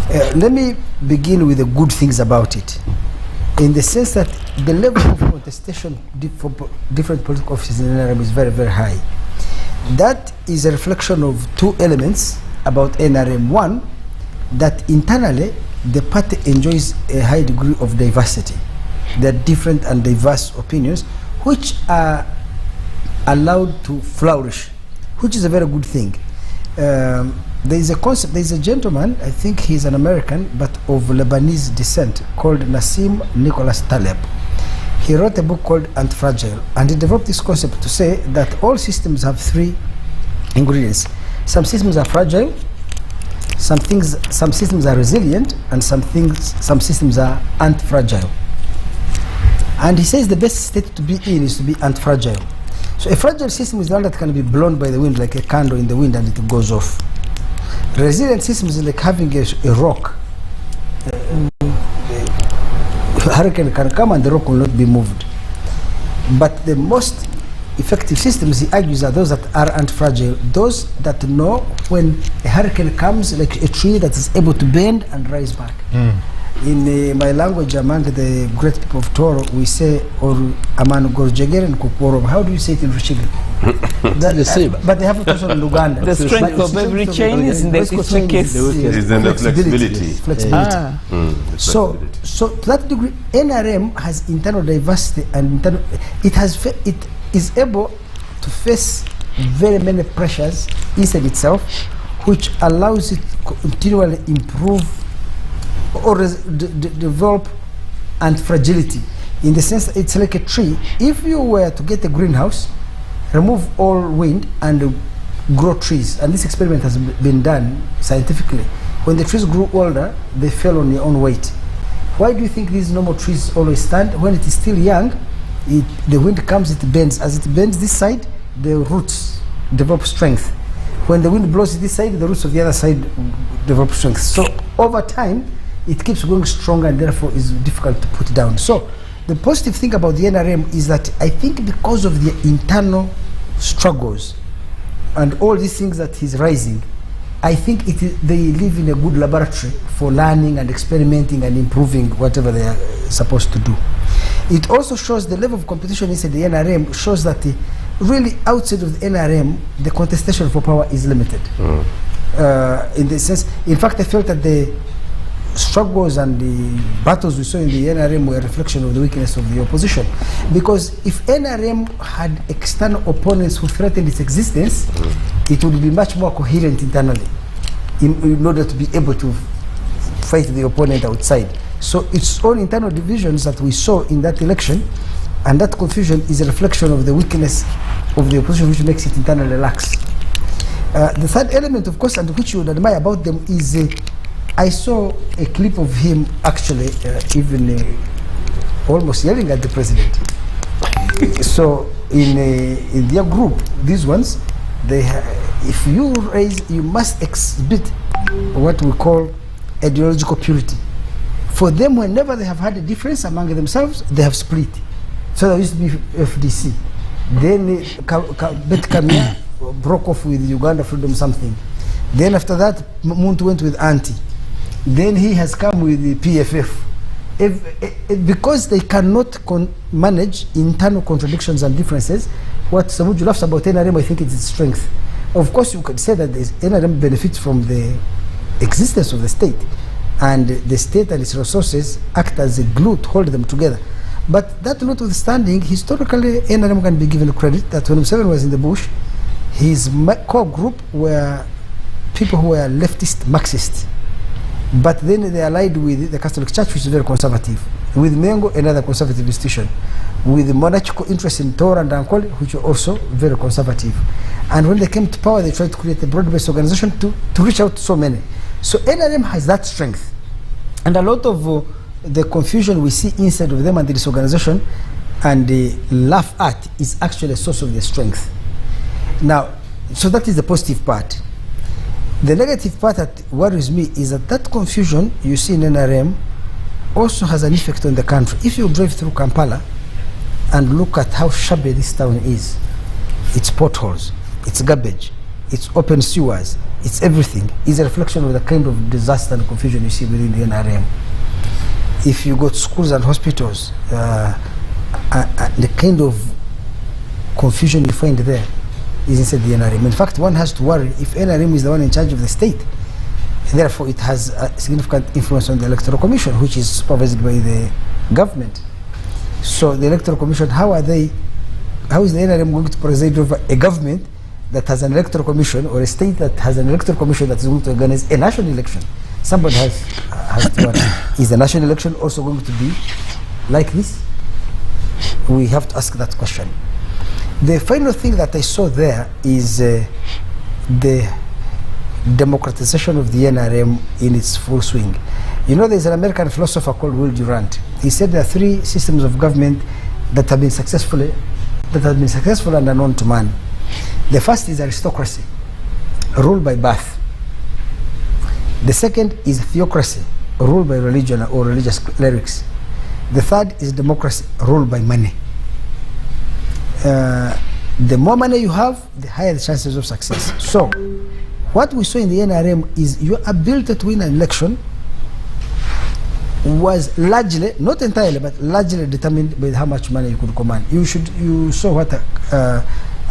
Let me begin with the good things about it, in the sense that the level of contestation for different political offices in NRM is very, very high. That is a reflection of two elements about NRM. One, that internally the party enjoys a high degree of diversity. There are different and diverse opinions which are allowed to flourish, which is a very good thing. There is a concept, there is a gentleman, I think he's an American, but of Lebanese descent, called Nassim Nicholas Taleb. He wrote a book called Anti-Fragile, and he developed this concept to say that all systems have three ingredients. Some systems are fragile, some systems are resilient, and some systems are anti-fragile. And he says the best state to be in is to be anti-fragile. So a fragile system is the one that can be blown by the wind, like a candle in the wind, and it goes off. Resilient systems is like having a rock. A hurricane can come and the rock will not be moved. But the most effective systems, he argues, are those that are anti-fragile, those that know when a hurricane comes, like a tree that is able to bend and rise back. In my language, among the great people of Toro, we say, or Aman Gorjegeren Kukworo. How do you say it in Rushigli? But they have it also in Uganda. The strength of every chain is in the weakest. Is in the flexibility. So to that degree, NRM has internal diversity, and it is able to face very many pressures inside itself, which allows it to continually improve or develop and fragility, in the sense that it's like a tree. If you were to get a greenhouse, remove all wind and grow trees, and this experiment has been done scientifically, when the trees grew older, they fell on their own weight. Why do you think these normal trees always stand? When it is still young, the wind comes, it bends. As it bends this side, the roots develop strength. When the wind blows this side, the roots of the other side develop strength. So over time, it keeps going stronger, and therefore is difficult to put down. So the positive thing about the NRM is that I think because of the internal struggles and all these things that is rising, I think they live in a good laboratory for learning and experimenting and improving whatever they are supposed to do. It also shows the level of competition inside the NRM, shows that really outside of the NRM, the contestation for power is limited. In the sense, in fact, I felt that the struggles and the battles we saw in the NRM were a reflection of the weakness of the opposition. Because if NRM had external opponents who threatened its existence, it would be much more coherent internally in order to be able to fight the opponent outside. So its own internal divisions that we saw in that election, and that confusion is a reflection of the weakness of the opposition, which makes it internally lax. The third element, of course, and which you would admire about them is I saw a clip of him actually even almost yelling at the president. So in their group, these ones, if you raise, you must exhibit what we call ideological purity. For them, whenever they have had a difference among themselves, they have split. So there used to be FDC. Then Bet Kamia broke off with Uganda Freedom something. Then after that, Muntu went with Anti. Then he has come with the PFF. Because they cannot manage internal contradictions and differences, what Ssemujju laughs about NRM, I think it's its strength. Of course, you could say that NRM benefits from the existence of the state, and the state and its resources act as a glue to hold them together. But that notwithstanding, historically, NRM can be given credit that when Museveni was in the bush, his core group were people who were leftist Marxists. But then they allied with the Catholic Church, which is very conservative, with Mengo, another conservative institution, with the monarchical interest in Tora and Ankole, which are also very conservative. And when they came to power, they tried to create a broad-based organization to reach out to so many. So NRM has that strength. And a lot of the confusion we see inside of them and this organization and they laugh at is actually a source of their strength. Now, so that is the positive part. The negative part that worries me is that confusion you see in NRM also has an effect on the country. If you drive through Kampala and look at how shabby this town is, it's potholes, it's garbage, its open sewers, it's everything, is a reflection of the kind of disaster and confusion you see within the NRM. If you go to schools and hospitals, the kind of confusion you find there is inside the NRM. In fact, one has to worry if NRM is the one in charge of the state. And therefore, it has a significant influence on the Electoral Commission, which is supervised by the government. So the Electoral Commission, how is the NRM going to preside over a government that has an Electoral Commission, or a state that has an Electoral Commission that is going to organize a national election? Somebody has to wonder, is the national election also going to be like this? We have to ask that question. The final thing that I saw there is the democratization of the NRM in its full swing. You know, there's an American philosopher called Will Durant. He said there are three systems of government that have been successful and unknown to man. The first is aristocracy, ruled by birth. The second is theocracy, ruled by religion or religious clerics. The third is democracy, ruled by money. The more money you have, the higher the chances of success. So, what we saw in the NRM is your ability to win an election was largely, not entirely, but largely determined by how much money you could command. You saw what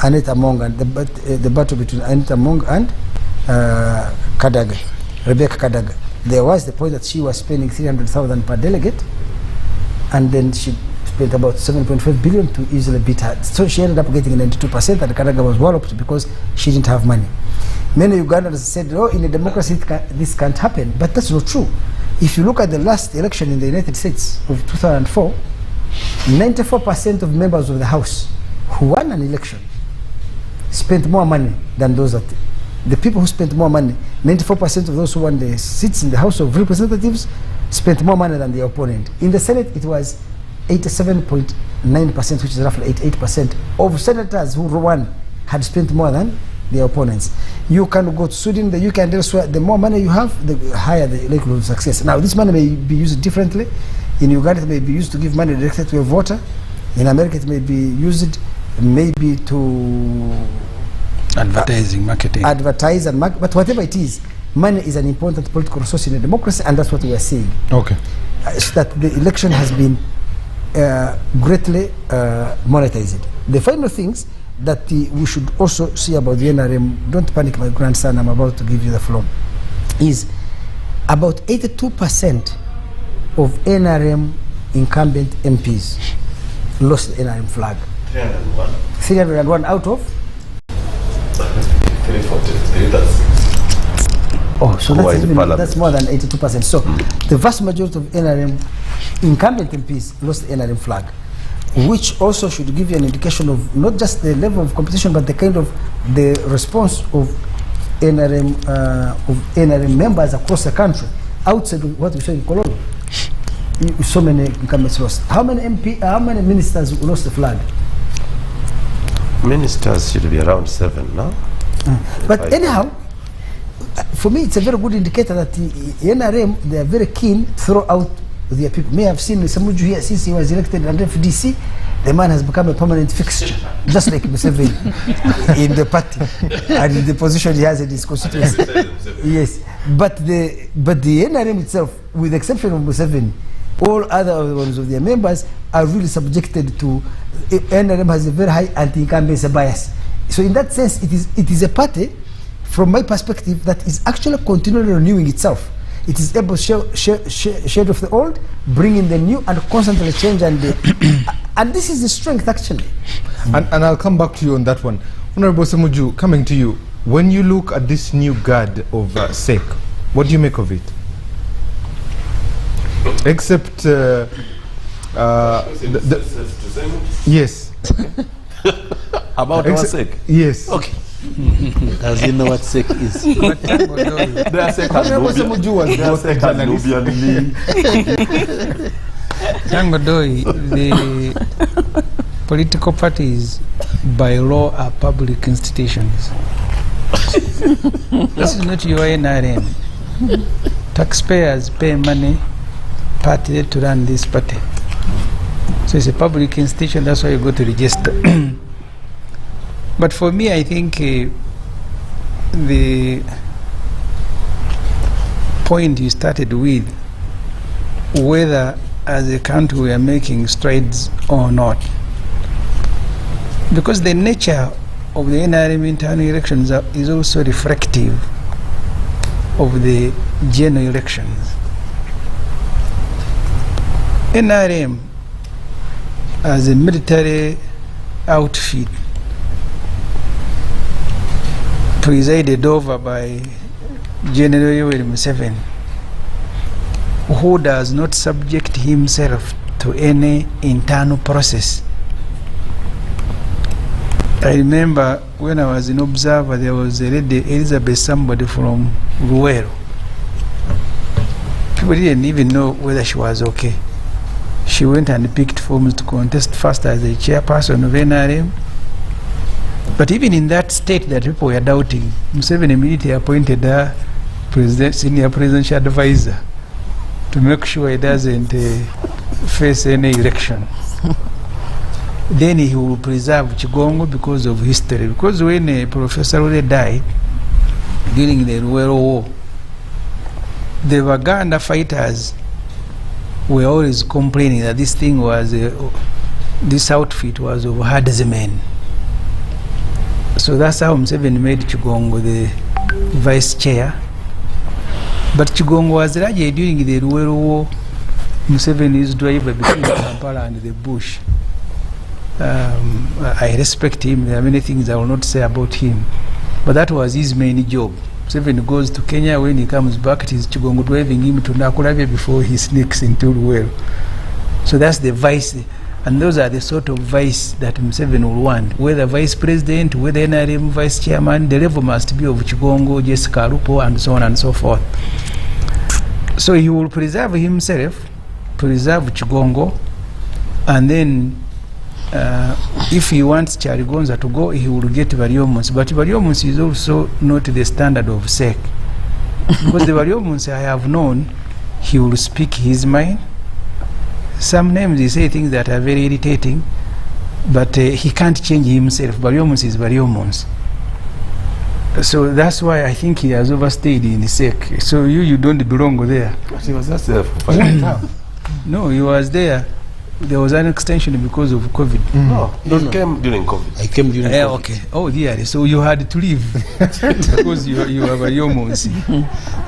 Anita Among and the battle between Anita Among and Kadaga, Rebecca Kadaga. There was the point that she was spending 300,000 per delegate, and then she spent about 7.5 billion to easily beat her. So she ended up getting 92%, and Kadaga was walloped because she didn't have money. Many Ugandans said, oh, in a democracy this can't happen, but that's not true. If you look at the last election in the United States of 2004, 94% of members of the House who won an election spent more money than those that, the people who spent more money, 94% of those who won the seats in the House of Representatives spent more money than the opponent. In the Senate, it was 87.9%, which is roughly 88% of senators who won had spent more than the opponents. You can go to Sweden, the UK, and elsewhere. The more money you have, the higher the likelihood of success. Now, this money may be used differently. In Uganda, it may be used to give money directly to a voter. In America, it may be used maybe to advertising, marketing. Advertise and market, but whatever it is, money is an important political resource in a democracy, and that's what we are seeing. Okay. So that the election has been greatly monetized. The final things that we should also see about the NRM, don't panic my grandson, I'm about to give you the floor, is about 82% of NRM incumbent MPs lost the NRM flag. 301. 301 out of? 343, oh, so that's more than 82%. So the vast majority of NRM incumbent MPs lost the NRM flag, which also should give you an indication of not just the level of competition, but the kind of the response of NRM members across the country, outside of what we saw in Kololo. So many incumbents lost. How many ministers lost the flag? Ministers should be around 7 now. But anyhow, for me, it's a very good indicator that the NRM, they are very keen to throw out their people. May have seen Ssemujju here since he was elected under FDC. The man has become a permanent fixture, just like Museveni in the party and in the position he has in his constituency. Yes, but the NRM itself, with the exception of Museveni, all other ones of their members are really subjected to. NRM has a very high anti-incumbency bias. So in that sense, it is a party, from my perspective, that is actually continually renewing itself. It is able to shed off the old, bring in the new, and constantly change. And this is the strength, actually. And I'll come back to you on that one. Honorable Ssemujju, coming to you. When you look at this new guard of SEC, what do you make of it? Except yes. About our SEC? Yes. Okay. Does he know what SEC is? Their SEC has Nubian League. Tangodoi, the political parties by law are public institutions. This is not your NRM. Taxpayers pay money partly to run this party. So it's a public institution, that's why you go to register. But for me, I think the point you started with, whether as a country we are making strides or not. Because the nature of the NRM internal elections is also reflective of the general elections. NRM as a military outfit presided over by General Yoweri Museveni, who does not subject himself to any internal process. I remember when I was in Observer, there was a lady, Elizabeth somebody from Renewal. People didn't even know whether she was okay. She went and picked forms to contest first as the chairperson of NRM. But even in that state that people were doubting, Museveni immediately appointed her senior presidential advisor to make sure he doesn't face any election. Then he will preserve Chigongo because of history. Because when Professor Ule died during the Renewal War, the Waganda fighters were always complaining that this thing was, this outfit was of herdsmen. So that's how Museveni made Chigongo the vice chair. But Chigongo was largely during the Renewal War. Museveni's driver between Kampala and the bush. I respect him. There are many things I will not say about him, but that was his main job. Museveni goes to Kenya. When he comes back, it is Chigongo driving him to Nakulabye before he sneaks into Renewal. So that's the vice, and those are the sort of vice that Museveni will want. Whether vice president, whether NRM vice chairman, the level must be of Chigongo, Jessica Lupo, and so on and so forth. So he will preserve himself, preserve Chigongo, and then if he wants Charigonza to go, he will get Variomunsi. But Variomunsi is also not the standard of SEC. Because the Variomunsi I have known, he will speak his mind. Sometimes he say things that are very irritating, but he can't change himself. Variomunsi is Variomunsi. So that's why I think he has overstayed in SEC. So you don't belong there. But he was just there for 5 years. No, he was there. There was an extension because of COVID. He came during COVID. I came during COVID. Okay. Oh, yeah. So you had to leave because you have a Yomonsi.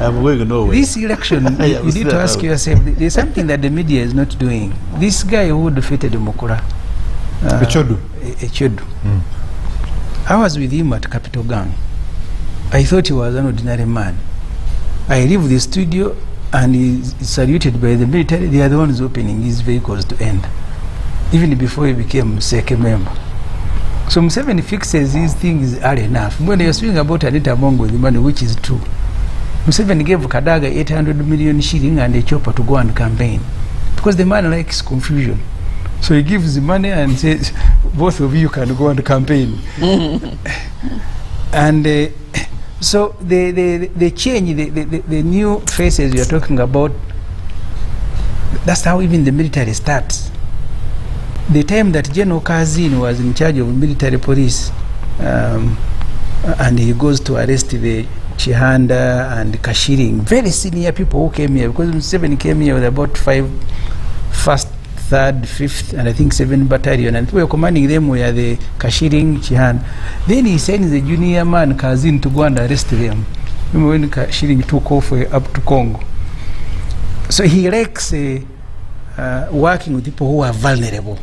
I'm going nowhere. This election, you need to ask yourself, there's something that the media is not doing. This guy who defeated Mukura, Echodu. I was with him at Capital Gang. I thought he was an ordinary man. I leave the studio and he's saluted by the military. They are the ones opening his vehicles to end, even before he became SEC member. So Museveni fixes these things early enough. When you're speaking about Anita Bongo with the money, which is true, Museveni gave Kadaga 800 million shilling and a chopper to go and campaign, because the man likes confusion. So he gives the money and says, both of you can go and campaign. And so the change, the new faces you're talking about, that's how even the military starts. The time that General Kazin was in charge of military police, and he goes to arrest the Chihanda and Kashiring, very senior people who came here, because Museveni came here with about 1st, 3rd, 5th, and I think 7th battalion, and we were commanding them were the Kashiring, Chihanda. Then he sends the junior man Kazin to go and arrest them when Kashiring took off up to Congo. So he likes working with people who are vulnerable.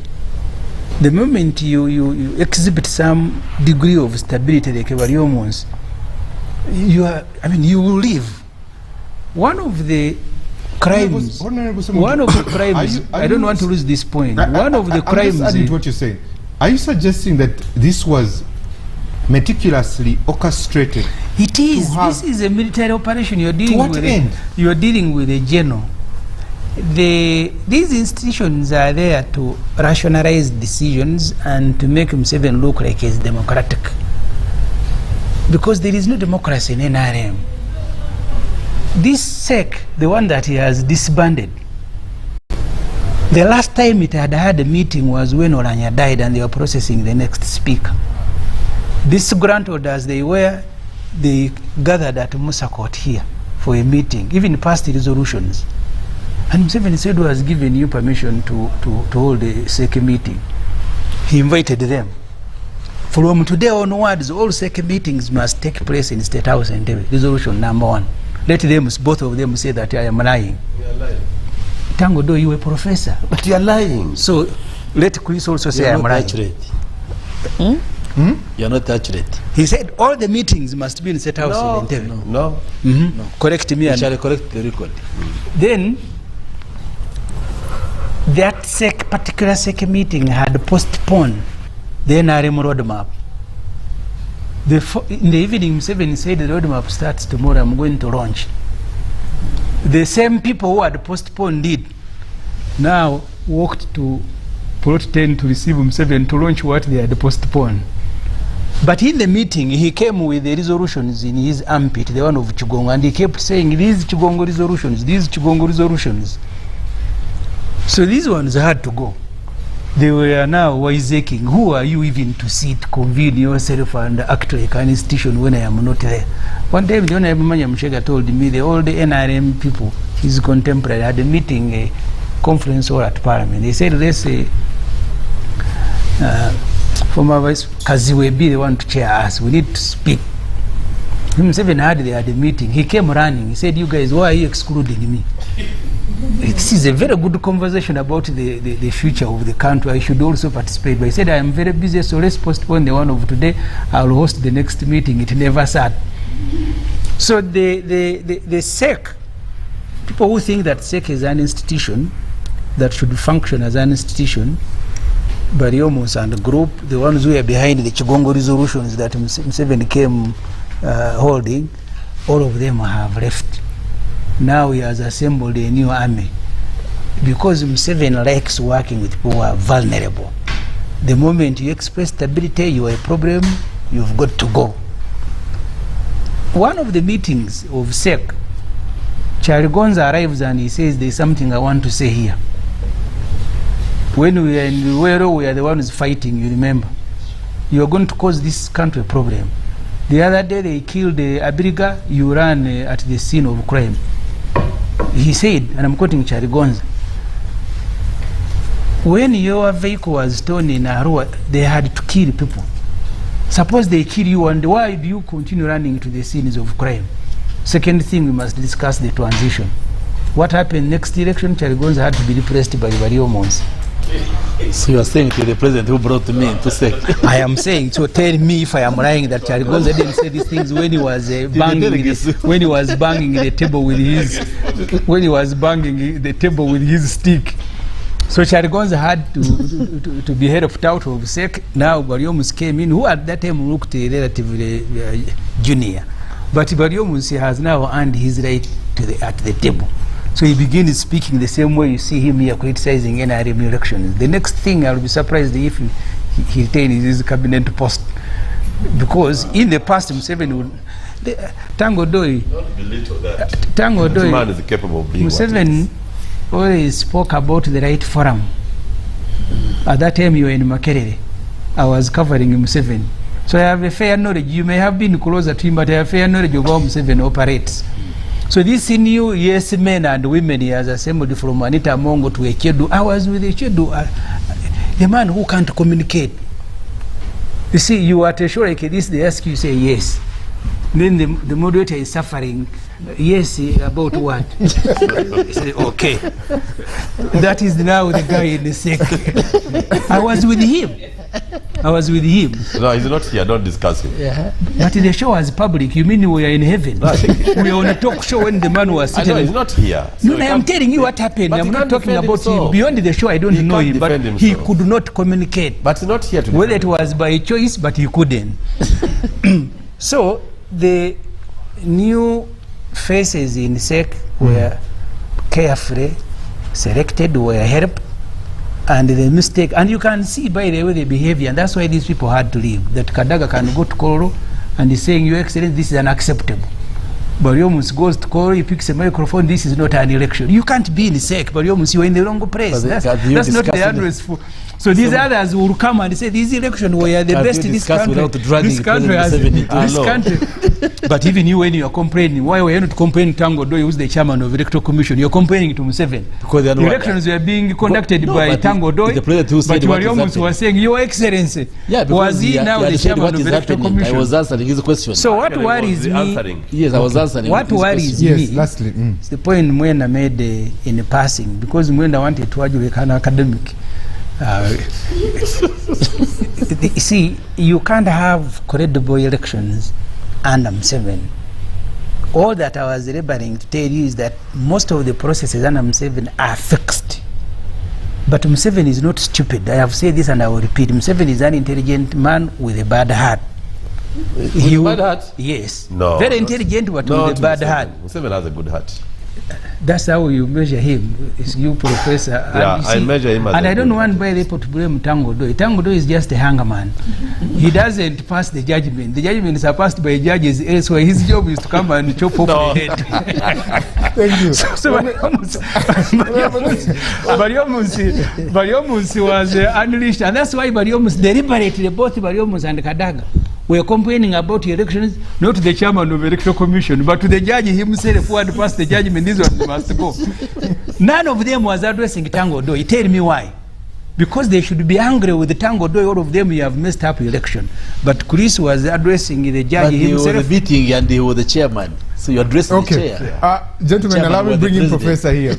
The moment you exhibit some degree of stability, like Variomunsi, you will leave. One of the crimes, I don't want to lose this point. One of the crimes. I'm just adding to what you're saying. Are you suggesting that this was meticulously orchestrated? It is. This is a military operation. You're dealing to what end? You're dealing with a general. These institutions are there to rationalize decisions and to make Museveni look like he's democratic. Because there is no democracy in NRM. This SEC, the one that he has disbanded, the last time it had a meeting was when Oranya died and they were processing the next speaker. These grant orders, they were they gathered at Musa Court here for a meeting, even passed resolutions. And Museveni said he was given you permission to hold a second meeting. He invited them. From today onwards, all second meetings must take place in State House and resolution number 1. Let them, both of them, say that I am lying. You are lying. Tango Do, you a professor. But you are lying. So let Chris also say I am lying. You're not accurate. He said all the meetings must be in State House. No. Correct me. You shall correct the record. Then that particular second meeting had postponed the NRM roadmap. In the evening, Museveni said the roadmap starts tomorrow, I'm going to launch. The same people who had postponed it now walked to Plot 10 to receive Museveni to launch what they had postponed. But in the meeting, he came with the resolutions in his armpit, the one of Chigongo, and he kept saying, these Chigongo resolutions, these Chigongo resolutions. So these ones had to go. They were now wiseacking. Who are you even to sit, convene yourself and act like an institution when I am not there? One time, the Honorable Manya Mshega told me all the NRM people, his contemporary, had a meeting, a conference hall at Parliament. They said, let's say, former Vice Kaziwe be the one to chair us. We need to speak. Museveni had a meeting. He came running. He said, you guys, why are you excluding me? This is a very good conversation about the future of the country. I should also participate. But he said, I am very busy, so let's postpone the one of today. I will host the next meeting. It never sat. So the SEC, people who think that SEC is an institution that should function as an institution, Bariomus and the group, the ones who are behind the Chigongo resolutions that Museveni came holding, all of them have left. Now he has assembled a new army because Museveni likes working with people who are vulnerable. The moment you express stability, you are a problem, you've got to go. One of the meetings of SEC, Charlie Gonza arrives and he says, there's something I want to say here. When we are in Luwero, we are the ones fighting, you remember. You are going to cause this country a problem. The other day they killed Abiriga, you ran at the scene of crime. He said, and I'm quoting Charlie Gonza, when your vehicle was stolen in Arua, they had to kill people. Suppose they kill you, and why do you continue running to the scenes of crime? Second thing, we must discuss the transition. What happened next election? Charlie Gonza had to be repressed by Variomons. So you are saying to the president who brought me to say. I am saying, so tell me if I am lying that Charlie Gonza didn't say these things when he was banging the table with his stick. So Charlie Gonza had to be head of tout of SEC. Now Bariomus came in, who at that time looked relatively junior. But Bariomus has now earned his right at the table. So he begins speaking the same way you see him here criticizing NRM elections. The next thing, I'll be surprised if he retains his cabinet post. Because in the past, Museveni would... Tango Doi... Tango Doi... man is capable of being Museveni always spoke about the right forum. At that time, you were in Makerere. I was covering Museveni. So I have a fair knowledge. You may have been closer to him, but I have a fair knowledge of how Museveni operates. So these new yes men and women he has assembled from Anita Mongo to Echedu. I was with Echedu, the man who can't communicate. You see, you are at a show like this, they ask you, say yes. Then the moderator is suffering. Yes, about what? He say, okay. That is now the guy in the SEC. I was with him. No, he's not here. Don't discuss him. Yeah. But the show was public. You mean we are in heaven? We are on a talk show when the man was sitting. I know, he's not here. So no, I'm telling you what happened. I'm not talking about him. Beyond the show, I don't know him. But he could not communicate. But he's not here to whether it was by choice, but he couldn't. So the new faces in SEC were carefully selected, were helped. And the mistake, and you can see by the way they behavior, and that's why these people had to leave. That Kadaga can go to Koro and he's saying, Your Excellency, this is unacceptable. Bariomus goes to call, he picks a microphone, this is not an election. You can't be in SEC, Bariomus, you are in the wrong place. That's not the address for... So these others will come and say, this election were the best in this country. This country has... This country... But even you, when you are complaining, why were you not complaining to Tango Doi, who's the chairman of the Electoral Commission? You're complaining to Museveni. Because the elections were being conducted by Tango Doi, but Bariomus was saying, Your Excellency, was he now the chairman of the Electoral Commission? I was answering his question. So what worries me... Yes, I was answering. What worries me is the point Mwenda made in passing, because Mwenda wanted to argue like an academic. See, you can't have credible elections under M7. All that I was laboring to tell you is that most of the processes under M7 are fixed. But M7 is not stupid. I have said this and I will repeat. M7 is an intelligent man with a bad heart. With a bad heart? Yes. No. Very intelligent, but with a bad heart. Museveni has a good heart. That's how you measure him. It's you, Professor. Yeah, I measure him as and a I don't good want by people to blame Tango Doi. Tango Doi is just a hangerman. He doesn't pass the judgment. The judgments are passed by judges elsewhere. His job is to come and chop off the head. Thank you. So Bariomus was unleashed, and that's why Bariomus deliberately, both Bariomus and Kadaga, were complaining about the elections, not to the chairman of the Electoral Commission, but to the judge himself who had passed the judgment. This one must go. None of them was addressing Tango Doi. Tell me why. Because they should be angry with the Tango Doi. All of them, you have messed up election. But Chris was addressing the judge himself. He was the meeting and he was the chairman. So you're addressing the chair. Gentlemen, allow me to bring in Professor here.